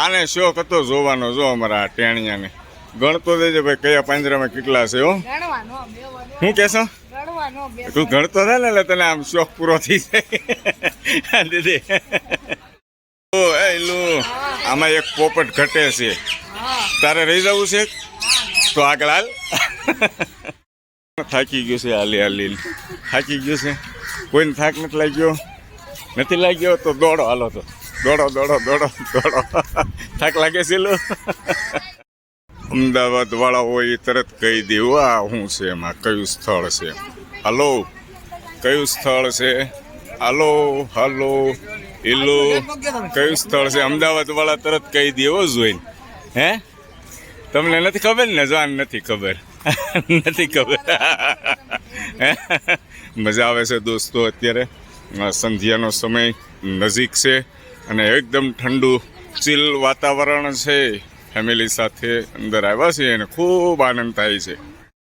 આને શોખ હતો જોવાનો, જો અમારા ટેણિયાને ગણતો દેજો ભાઈ કયા પાંજરામાં કેટલા છે. હો શું કહેશો? તું ગણતો થાય ને એટલે તને આમ શોખ પૂરો થઈ જાય દીદી. આમાં એક પોપટ ઘટે છે, તારે રહી જવું છે તો આગળ હાલ. થાકી ગયું છે હાલી હાલી, થાકી ગયું છે. કોઈને થાક નથી લાગ્યો? નથી લાગ્યો તો દોડો, હાલો તો દોડો દોડો દોડો દોડો. થાક લાગે છે લો. અમદાવાદ વાળા હોય એ તરત કહી દેવું આ શું છે, એમાં કયું સ્થળ છે. હાલો, કયું સ્થળ છે? હાલો હાલો એલો, કયું સ્થળ છે? અમદાવાદ વાળા તરત કહી દેવો જોઈને. હે, તમને નથી ખબર ને? જાન નથી ખબર, નથી ખબર. મજા આવે છે દોસ્તો. અત્યારે સંધ્યાનો સમય નજીક છે અને એકદમ ઠંડુ ચીલ વાતાવરણ છે. ફેમિલી સાથે અંદર આવ્યા છીએ અને ખૂબ આનંદ થાય છે.